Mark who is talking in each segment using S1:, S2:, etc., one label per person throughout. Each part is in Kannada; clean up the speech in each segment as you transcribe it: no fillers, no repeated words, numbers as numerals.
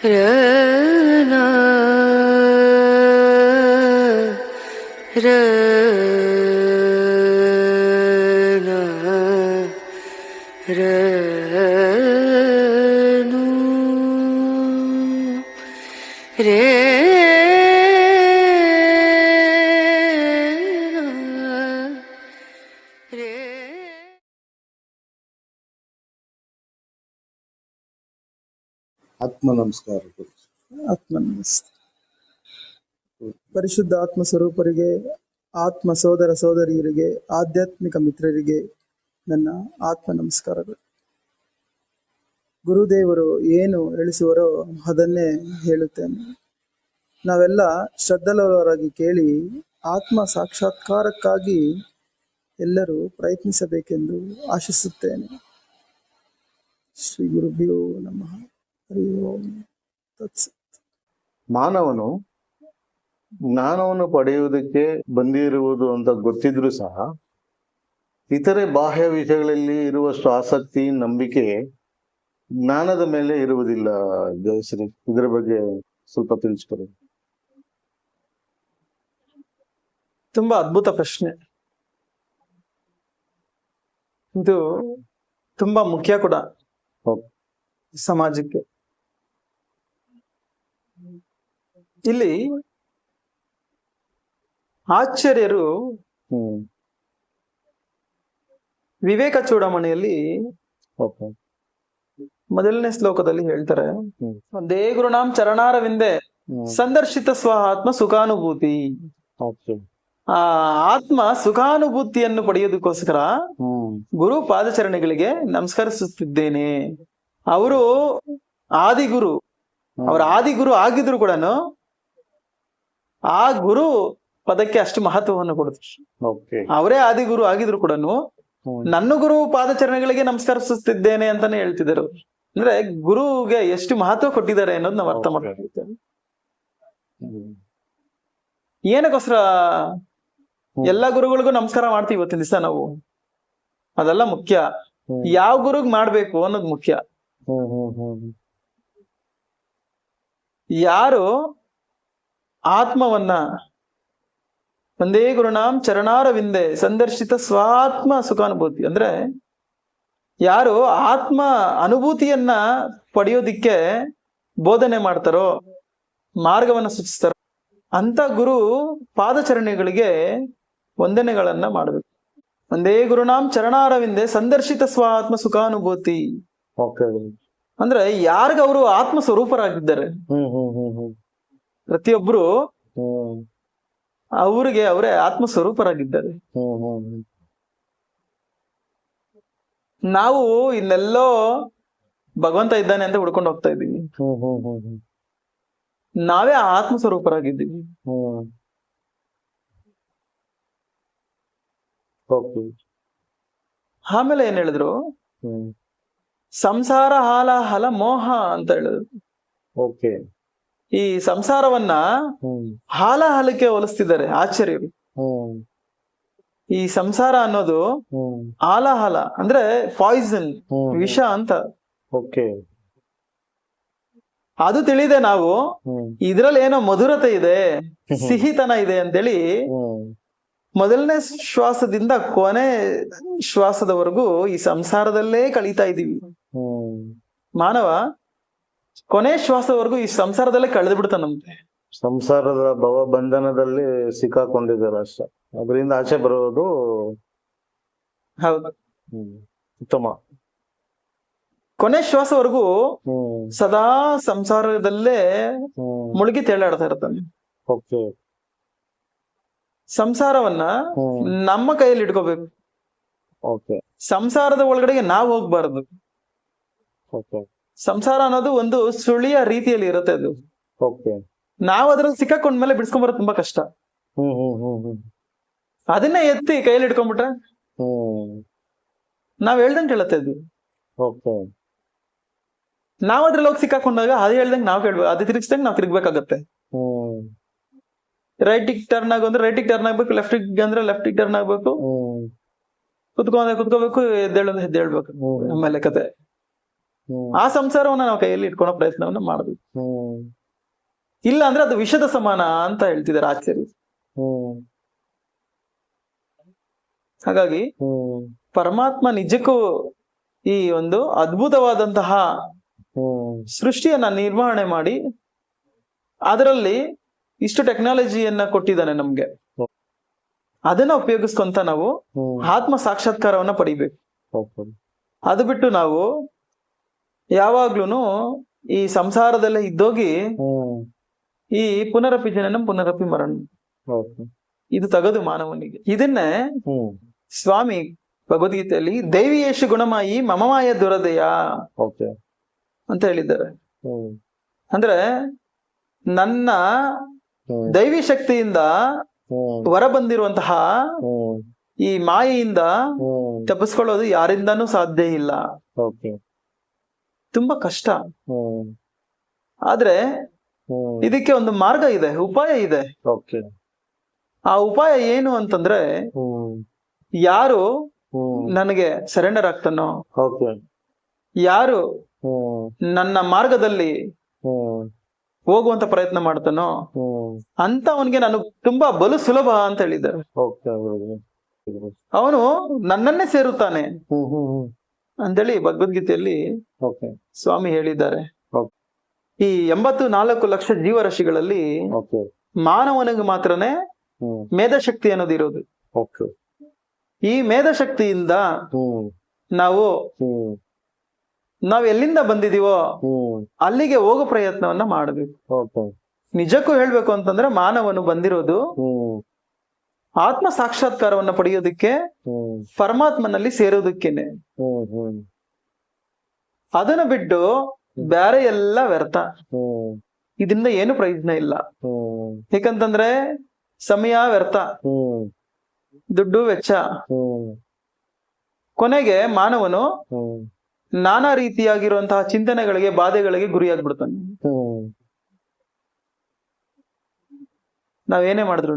S1: ರನಾ ರನಾ ರನು ರೇ
S2: ಆತ್ಮ ನಮಸ್ಕಾರ.
S3: ಆತ್ಮ ನಮಸ್ತೆ. ಪರಿಶುದ್ಧ ಆತ್ಮ ಸ್ವರೂಪರಿಗೆ, ಆತ್ಮ ಸೋದರ ಸೋದರಿಯರಿಗೆ, ಆಧ್ಯಾತ್ಮಿಕ ಮಿತ್ರರಿಗೆ ನನ್ನ ಆತ್ಮ ನಮಸ್ಕಾರಗಳು. ಗುರುದೇವರು ಏನು ಹೇಳಿಸುವರೋ ಅದನ್ನೇ ಹೇಳುತ್ತೇನೆ. ನಾವೆಲ್ಲ ಶ್ರದ್ಧೆಯುಳ್ಳವರಾಗಿ ಕೇಳಿ ಆತ್ಮ ಸಾಕ್ಷಾತ್ಕಾರಕ್ಕಾಗಿ ಎಲ್ಲರೂ ಪ್ರಯತ್ನಿಸಬೇಕೆಂದು ಆಶಿಸುತ್ತೇನೆ. ಶ್ರೀ ಗುರುಭ್ಯೋ ನಮಃ. ಹರಿ ಓಂ ತತ್ಸತ್.
S2: ಮಾನವನು ಜ್ಞಾನವನ್ನು ಪಡೆಯುವುದಕ್ಕೆ ಬಂದಿರುವುದು ಅಂತ ಗೊತ್ತಿದ್ರೂ ಸಹ ಇತರೆ ಬಾಹ್ಯ ವಿಷಯಗಳಲ್ಲಿ ಇರುವಷ್ಟು ಆಸಕ್ತಿ, ನಂಬಿಕೆ ಜ್ಞಾನದ ಮೇಲೆ ಇರುವುದಿಲ್ಲ. ಜಯಶ್ರೀ, ಇದರ ಬಗ್ಗೆ ಸ್ವಲ್ಪ ತಿಳಿಸ್ಕೊಡಿ.
S3: ತುಂಬಾ ಅದ್ಭುತ ಪ್ರಶ್ನೆ. ಇದು ತುಂಬಾ ಮುಖ್ಯ ಕೂಡ ಸಮಾಜಕ್ಕೆ. ಇಲ್ಲಿ ಆಚಾರ್ಯರು ವಿವೇಕ ಚೂಡಾಮಣಿಯಲ್ಲಿ ಮೊದಲನೇ ಶ್ಲೋಕದಲ್ಲಿ ಹೇಳ್ತಾರೆ, ಒಂದೇ ಗುರುನಾಂ ಚರಣಾರವಿಂದೆ ಸಂದರ್ಶಿತ ಸ್ವ ಆತ್ಮ ಸುಖಾನುಭೂತಿ. ಆ ಆತ್ಮ ಸುಖಾನುಭೂತಿಯನ್ನು ಪಡೆಯೋದಕ್ಕೋಸ್ಕರ ಗುರು ಪಾದಚರಣೆಗಳಿಗೆ ನಮಸ್ಕರಿಸುತ್ತಿದ್ದೇನೆ. ಅವರು ಆದಿಗುರು, ಅವರ ಆದಿಗುರು ಆಗಿದ್ರು ಕೂಡ ಆ ಗುರು ಪದಕ್ಕೆ ಅಷ್ಟು ಮಹತ್ವವನ್ನು ಕೊಡುತ್ತೆ. ಅವರೇ ಆದಿಗುರು ಆಗಿದ್ರು ಕೂಡ ನನ್ನ ಗುರು ಪಾದಚರಣೆಗಳಿಗೆ ನಮಸ್ಕರಿಸುತ್ತಿದ್ದೇನೆ ಅಂತಾನೆ ಹೇಳ್ತಿದ್ದಾರೆ. ಅಂದ್ರೆ ಗುರುಗೆ ಎಷ್ಟು ಮಹತ್ವ ಕೊಟ್ಟಿದ್ದಾರೆ ಅನ್ನೋದು ನಾವು ಅರ್ಥ ಮಾಡ್ಕೊಳ್ತೇವೆ. ಏನಕ್ಕೋಸ್ಕರ ಎಲ್ಲ ಗುರುಗಳಿಗೂ ನಮಸ್ಕಾರ ಮಾಡ್ತೀವಿ ಇವತ್ತಿನ ದಿವಸ ನಾವು? ಅದೆಲ್ಲ ಮುಖ್ಯ. ಯಾವ ಗುರುಗ್ ಮಾಡ್ಬೇಕು ಅನ್ನೋದು ಮುಖ್ಯ. ಯಾರು ಆತ್ಮವನ್ನ ಒಂದೇ ಗುರುನಾಂ ಚರಣಾರವಿಂದೆ ಸಂದರ್ಶಿತ ಸ್ವಾತ್ಮ ಸುಖಾನುಭೂತಿ, ಅಂದ್ರೆ ಯಾರು ಆತ್ಮ ಅನುಭೂತಿಯನ್ನ ಪಡೆಯೋದಿಕ್ಕೆ ಬೋಧನೆ ಮಾಡ್ತಾರೋ, ಮಾರ್ಗವನ್ನ ಸೂಚಿಸ್ತಾರೋ ಅಂತ ಗುರು ಪಾದಚರಣೆಗಳಿಗೆ ವಂದನೆಗಳನ್ನ ಮಾಡ್ಬೇಕು. ಒಂದೇ ಗುರುನಾಂ ಚರಣಾರವಿಂದೆ ಸಂದರ್ಶಿತ ಸ್ವಾತ್ಮ ಸುಖಾನುಭೂತಿ ಅಂದ್ರೆ ಯಾರಿಗ ಅವರು ಆತ್ಮ ಸ್ವರೂಪರಾಗಿದ್ದಾರೆ, ಪ್ರತಿಯೊಬ್ರು ಅವ್ರಿಗೆ ಅವರೇ ಆತ್ಮ ಸ್ವರೂಪರಾಗಿದ್ದಾರೆ. ನಾವು ಇನ್ನೆಲ್ಲೋ ಭಗವಂತ ಇದ್ದಾನೆ ಅಂತ ಹುಡ್ಕೊಂಡು ಹೋಗ್ತಾ ಇದ್ದೀವಿ. ನಾವೇ ಆತ್ಮ ಸ್ವರೂಪರಾಗಿದ್ದೀವಿ. ಆಮೇಲೆ ಏನ್ ಹೇಳಿದ್ರು, ಸಂಸಾರ ಹಾಲ ಹಲ ಮೋಹ ಅಂತ ಹೇಳಿದ್ರು. ಈ ಸಂಸಾರವನ್ನ ಹಾಲಕ್ಕೆ ಹೋಲಿಸ್ತಿದ್ದಾರೆ ಆಚಾರ್ಯರು. ಈ ಸಂಸಾರ ಅನ್ನೋದು ಹಾಲ ಅಂದ್ರೆ ಪಾಯ್ಸನ್, ವಿಷ ಅಂತ. ಅದು ತಿಳಿದೆ ನಾವು ಇದ್ರಲ್ಲಿ ಏನೋ ಮಧುರತೆ ಇದೆ, ಸಿಹಿತನ ಇದೆ ಅಂತೇಳಿ ಮೊದಲನೇ ಶ್ವಾಸದಿಂದ ಕೊನೆ ಶ್ವಾಸದವರೆಗೂ ಈ ಸಂಸಾರದಲ್ಲೇ ಕಳೀತಾ ಇದೀವಿ. ಮಾನವ ಕೊನೆ ಶ್ವಾಸವರೆಗೂ ಈ ಸಂಸಾರದಲ್ಲೇ ಕಳೆದು ಬಿಡ್ತಾನಂತೆ.
S2: ಸಂಸಾರದ ಭವ ಬಂಧನದಲ್ಲಿ ಸಿಕ್ಕಾಕೊಂಡಿದ್ದಾರೆ ಅಷ್ಟೇ, ಅದರಿಂದ ಆಚೆ ಬರೋದು
S3: ಹೌದು
S2: ಉತ್ತಮ.
S3: ಕೊನೆ ಶ್ವಾಸವರೆಗೂ ಸದಾ ಸಂಸಾರದಲ್ಲೇ ಮುಳುಗಿ ತೇಲಾಡ್ತಾ ಇರ್ತಾನೆ. ಸಂಸಾರವನ್ನ ನಮ್ಮ ಕೈಯಲ್ಲಿ ಇಟ್ಕೋಬೇಕು. ಸಂಸಾರದ ಒಳಗಡೆಗೆ ನಾವು ಹೋಗ್ಬಾರ್ದು. ಸಂಸಾರ ಅನ್ನೋದು ಒಂದು ಸುಳಿಯ ರೀತಿಯಲ್ಲಿ ಇರುತ್ತೆ. ಅದು ನಾವು ಅದ್ರಲ್ಲಿ ಸಿಕ್ಕಾಕೊಂಡ್ಮೇಲೆ ಬಿಡಿಸ್ಕೊಂಡ್ಬರೋದು ತುಂಬಾ ಕಷ್ಟ. ಅದನ್ನೇ ಎತ್ತಿ ಕೈಯಲ್ಲಿ ಇಟ್ಕೊಂಡ್ಬಿಟ್ರೆ ನಾವ್ ಹೇಳ್ದಂಗೆ ಕೇಳತ್ತೆ ಅದು. ನಾವ್ ಅದ್ರಲ್ಲಿ ಹೋಗಿ ಸಿಕ್ಕಾಕೊಂಡಾಗ ಅದು ಹೇಳ್ದಂಗೆ ನಾವ್ ಕೇಳ್ಬೇಕು, ಅದು ತಿರುಗಿಸ್ದಂಗೆ ನಾವ್ ತಿರುಗ್ಬೇಕಾಗತ್ತೆ. ರೈಟಿಗೆ ಟರ್ನ್ ಆಗು ಅಂದ್ರೆ ರೈಟಿಗೆ ಟರ್ನ್ ಆಗ್ಬೇಕು, ಲೆಫ್ಟಿಗೆ ಅಂದ್ರೆ ಲೆಫ್ಟಿಗೆ ಟರ್ನ್ ಆಗ್ಬೇಕು, ಕುತ್ಕೋಬೇಕು, ಎದ್ದೇಳು ಎದ್ದೇಳ್ಬೇಕು. ಆಮೇಲೆ ಕತೆ ಆ ಸಂಸಾರವನ್ನ ನಾವು ಕೈಯಲ್ಲಿ ಇಟ್ಕೊಳ್ಳೋ ಪ್ರಯತ್ನವನ್ನ ಮಾಡಬೇಕು. ಇಲ್ಲ ಅಂದ್ರೆ ಅದು ವಿಷದ ಸಮಾನ ಅಂತ ಹೇಳ್ತಿದ್ದಾರೆ ಆಚಾರ್ಯ. ಹಾಗಾಗಿ ಪರಮಾತ್ಮ ನಿಜಕ್ಕೂ ಈ ಒಂದು ಅದ್ಭುತವಾದಂತಹ ಸೃಷ್ಟಿಯನ್ನ ನಿರ್ವಹಣೆ ಮಾಡಿ ಅದರಲ್ಲಿ ಇಷ್ಟು ಟೆಕ್ನಾಲಜಿಯನ್ನ ಕೊಟ್ಟಿದ್ದಾನೆ ನಮ್ಗೆ. ಅದನ್ನ ಉಪಯೋಗಿಸ್ಕೊಂತ ನಾವು ಆತ್ಮ ಸಾಕ್ಷಾತ್ಕಾರವನ್ನ ಪಡಿಬೇಕು. ಅದು ಬಿಟ್ಟು ನಾವು ಯಾವಾಗ್ಲೂನು ಈ ಸಂಸಾರದಲ್ಲೇ ಇದ್ದೋಗಿ ಈ ಪುನರಪಿ ಜನನಂ ಪುನರಪಿ ಮರಣ ಇದು ತಗದು ಮಾನವನಿಗೆ. ಇದನ್ನೇ ಸ್ವಾಮಿ ಭಗವದ್ಗೀತೆಯಲ್ಲಿ ದೈವಿಯೇಶು ಗುಣಮಾಯಿ ಮಮಮಾಯ ದುರದಯ ಅಂತ ಹೇಳಿದ್ದಾರೆ. ಅಂದ್ರೆ ನನ್ನ ದೈವಿ ಶಕ್ತಿಯಿಂದ ಹೊರ ಬಂದಿರುವಂತಹ ಈ ಮಾಯೆಯಿಂದ ತಪ್ಪಿಸ್ಕೊಳ್ಳೋದು ಯಾರಿಂದಾನೂ ಸಾಧ್ಯ ಇಲ್ಲ, ತುಂಬಾ ಕಷ್ಟ. ಆದ್ರೆ ಇದಕ್ಕೆ ಒಂದು ಮಾರ್ಗ ಇದೆ, ಉಪಾಯ ಇದೆ. ಆ ಉಪಾಯ ಏನು ಅಂತಂದ್ರೆ, ಯಾರು ನನಗೆ ಸರೆಂಡರ್ ಆಗ್ತಾನೋ, ಯಾರು ನನ್ನ ಮಾರ್ಗದಲ್ಲಿ ಹೋಗುವಂತ ಪ್ರಯತ್ನ ಮಾಡ್ತಾನೋ ಅಂತ ಅವನಿಗೆ ನಾನು ತುಂಬಾ ಬಲು ಸುಲಭ ಅಂತ ಹೇಳಿದ್ದಾರೆ. ಅವನು ನನ್ನನ್ನೇ ಸೇರುತ್ತಾನೆ ಅಂತೇಳಿ ಭಗವದ್ಗೀತೆಯಲ್ಲಿ ಸ್ವಾಮಿ ಹೇಳಿದ್ದಾರೆ. ಈ 84 ಲಕ್ಷ ಜೀವರಾಶಿಗಳಲ್ಲಿ ಮಾನವನಿಗೆ ಮಾತ್ರನೇ ಮೇಧಶಕ್ತಿ ಅನ್ನೋದು ಇರೋದು. ಈ ಮೇಧಶಕ್ತಿಯಿಂದ ನಾವ್ ಎಲ್ಲಿಂದ ಬಂದಿದೀವೋ ಅಲ್ಲಿಗೆ ಹೋಗೋ ಪ್ರಯತ್ನವನ್ನ ಮಾಡಬೇಕು. ನಿಜಕ್ಕೂ ಹೇಳ್ಬೇಕು ಅಂತಂದ್ರೆ ಮಾನವನು ಬಂದಿರೋದು ಆತ್ಮ ಸಾಕ್ಷಾತ್ಕಾರವನ್ನ ಪಡೆಯೋದಕ್ಕೆ, ಪರಮಾತ್ಮನಲ್ಲಿ ಸೇರೋದಕ್ಕೇನೆ. ಅದನ್ನ ಬಿಟ್ಟು ಬೇರೆ ಎಲ್ಲ ವ್ಯರ್ಥ. ಇದರಿಂದ ಏನು ಪ್ರಯೋಜನ ಇಲ್ಲ. ಯಾಕಂತಂದ್ರೆ ಸಮಯ ವ್ಯರ್ಥ, ದುಡ್ಡು ವೆಚ್ಚ. ಕೊನೆಗೆ ಮಾನವನು ನಾನಾ ರೀತಿಯಾಗಿರುವಂತಹ ಚಿಂತನೆಗಳಿಗೆ, ಬಾಧೆಗಳಿಗೆ ಗುರಿಯಾಗ್ಬಿಡ್ತಾನೆ. ನಾವೇನೇ ಮಾಡಿದ್ರು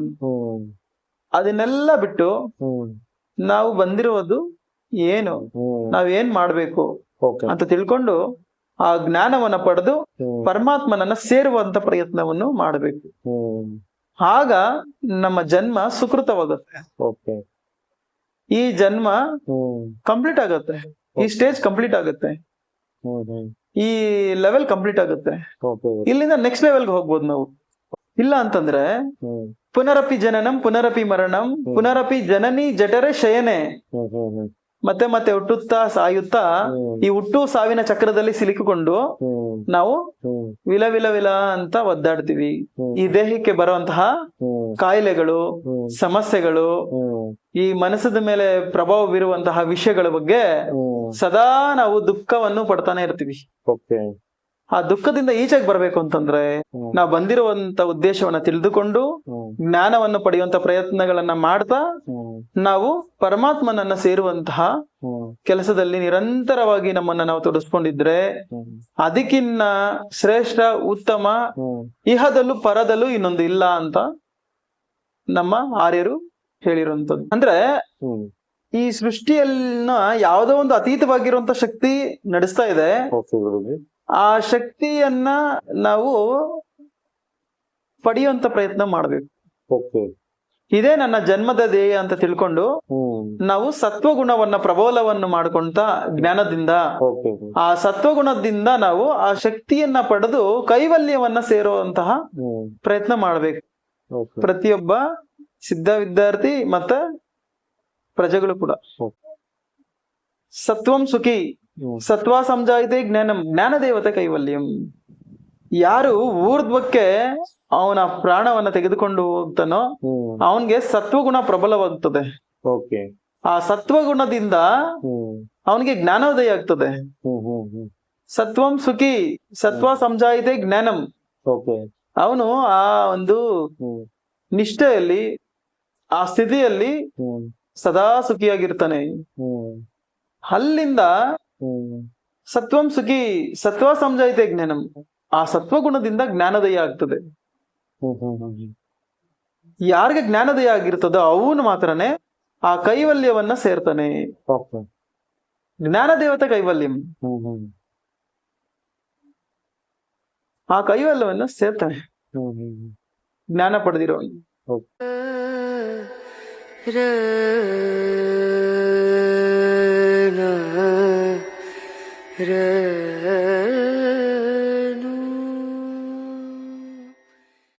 S3: ಅದನ್ನೆಲ್ಲ ಬಿಟ್ಟು ನಾವು ಬಂದಿರುವುದು ಏನು, ನಾವೇನ್ ಮಾಡ್ಬೇಕು ಅಂತ ತಿಳ್ಕೊಂಡು ಆ ಜ್ಞಾನವನ್ನ ಪಡೆದು ಪರಮಾತ್ಮನನ್ನ ಸೇರುವಂತ ಪ್ರಯತ್ನವನ್ನು ಮಾಡಬೇಕು. ಆಗ ನಮ್ಮ ಜನ್ಮ ಸುಕೃತವಾಗುತ್ತೆ. ಈ ಜನ್ಮ ಕಂಪ್ಲೀಟ್ ಆಗುತ್ತೆ, ಈ ಸ್ಟೇಜ್ ಕಂಪ್ಲೀಟ್ ಆಗುತ್ತೆ, ಈ ಲೆವೆಲ್ ಕಂಪ್ಲೀಟ್ ಆಗುತ್ತೆ. ಇಲ್ಲಿಂದ ನೆಕ್ಸ್ಟ್ ಲೆವೆಲ್ಗೆ ಹೋಗ್ಬೋದು ನಾವು. ಇಲ್ಲ ಅಂತಂದ್ರೆ ಪುನರಪಿ ಜನನಂ ಪುನರಪಿ ಮರಣಂ ಪುನರಪಿ ಜನನಿ ಜಠರೆ ಶಯನೆ, ಮತ್ತೆ ಮತ್ತೆ ಹುಟ್ಟುತ್ತಾ ಸಾಯುತ್ತಾ ಈ ಹುಟ್ಟು ಸಾವಿನ ಚಕ್ರದಲ್ಲಿ ಸಿಲುಕಿಕೊಂಡು ನಾವು ವಿಲ ವಿಲ ವಿಲ ಅಂತ ಒದ್ದಾಡ್ತೀವಿ. ಈ ದೇಹಕ್ಕೆ ಬರುವಂತಹ ಕಾಯಿಲೆಗಳು, ಸಮಸ್ಯೆಗಳು, ಈ ಮನಸ್ಸದ ಮೇಲೆ ಪ್ರಭಾವ ಬೀರುವಂತಹ ವಿಷಯಗಳ ಬಗ್ಗೆ ಸದಾ ನಾವು ದುಃಖವನ್ನು ಪಡ್ತಾನೆ ಇರ್ತೀವಿ. ಆ ದುಃಖದಿಂದ ಈಚೆಗೆ ಬರ್ಬೇಕು ಅಂತಂದ್ರೆ ನಾವು ಬಂದಿರುವಂತ ಉದ್ದೇಶವನ್ನ ತಿಳಿದುಕೊಂಡು ಜ್ಞಾನವನ್ನು ಪಡೆಯುವಂತ ಪ್ರಯತ್ನಗಳನ್ನ ಮಾಡ್ತಾ ನಾವು ಪರಮಾತ್ಮನನ್ನ ಸೇರುವಂತಹ ಕೆಲಸದಲ್ಲಿ ನಿರಂತರವಾಗಿ ನಮ್ಮನ್ನ ನಾವು ತೊಡಸ್ಕೊಂಡಿದ್ರೆ ಅದಕ್ಕಿನ್ನ ಶ್ರೇಷ್ಠ, ಉತ್ತಮ ಇಹದಲ್ಲೂ ಪರದಲ್ಲೂ ಇನ್ನೊಂದು ಇಲ್ಲ ಅಂತ ನಮ್ಮ ಆರ್ಯರು ಹೇಳಿರುವಂತದ್ದು. ಅಂದ್ರೆ ಈ ಸೃಷ್ಟಿಯನ್ನ ಯಾವುದೋ ಒಂದು ಅತೀತವಾಗಿರುವಂತ ಶಕ್ತಿ ನಡೆಸ್ತಾ ಇದೆ. ಆ ಶಕ್ತಿಯನ್ನ ನಾವು ಪಡೆಯುವಂತ ಪ್ರಯತ್ನ ಮಾಡ್ಬೇಕು. ಇದೇ ನನ್ನ ಜನ್ಮದ ಧ್ಯೇಯ ಅಂತ ತಿಳ್ಕೊಂಡು ನಾವು ಸತ್ವಗುಣವನ್ನ ಪ್ರಬಲವನ್ನು ಮಾಡ್ಕೊಂತ ಜ್ಞಾನದಿಂದ, ಆ ಸತ್ವಗುಣದಿಂದ ನಾವು ಆ ಶಕ್ತಿಯನ್ನ ಪಡೆದು ಕೈವಲ್ಯವನ್ನ ಸೇರುವಂತಹ ಪ್ರಯತ್ನ ಮಾಡ್ಬೇಕು. ಪ್ರತಿಯೊಬ್ಬ ಸಿದ್ಧ ವಿದ್ಯಾರ್ಥಿ ಮತ್ತೆ ಪ್ರಜೆಗಳು ಕೂಡ. ಸತ್ವಂ ಸುಖಿ ಸತ್ವ ಸಂಜಾಯಿತೆ ಜ್ಞಾನಂ ಜ್ಞಾನ ದೇವತೆ ಕೈವಲ್ಯಂ. ಯಾರು ಊರ್ಧ್ವಕ್ಕೆ ಅವನ ಪ್ರಾಣವನ್ನ ತೆಗೆದುಕೊಂಡು ಹೋಗ್ತಾನೋ ಅವನ್ಗೆ ಸತ್ವಗುಣ ಪ್ರಬಲವಾಗ್ತದೆ. ಆ ಸತ್ವಗುಣದಿಂದ ಅವನಿಗೆ ಜ್ಞಾನೋದಯ ಆಗ್ತದೆ. ಸತ್ವಂ ಸುಖಿ ಸತ್ವ ಸಂಜಾಯಿತೆ ಜ್ಞಾನಂ. ಅವನು ಆ ಒಂದು ನಿಷ್ಠೆಯಲ್ಲಿ, ಆ ಸ್ಥಿತಿಯಲ್ಲಿ ಸದಾ ಸುಖಿಯಾಗಿರ್ತಾನೆ. ಅಲ್ಲಿಂದ ಸತ್ವಂ ಸುಖಿ ಸತ್ವ ಸಂಜಾಯಿತೆ ಜ್ಞಾನಂ, ಆ ಸತ್ವಗುಣದಿಂದ ಜ್ಞಾನೋದಯ ಆಗ್ತದೆ. ಯಾರಿಗೆ ಜ್ಞಾನೋದಯ ಆಗಿರ್ತದೋ ಅವನು ಮಾತ್ರನೇ ಆ ಕೈವಲ್ಯವನ್ನ ಸೇರ್ತಾನೆ. ಜ್ಞಾನ ದೇವತೆ ಕೈವಲ್ಯಂ. ಆ ಕೈವಲ್ಯವನ್ನು ಸೇರ್ತಾನೆ ಜ್ಞಾನ ಪಡೆದಿರೋ.
S1: ರ ನ ರ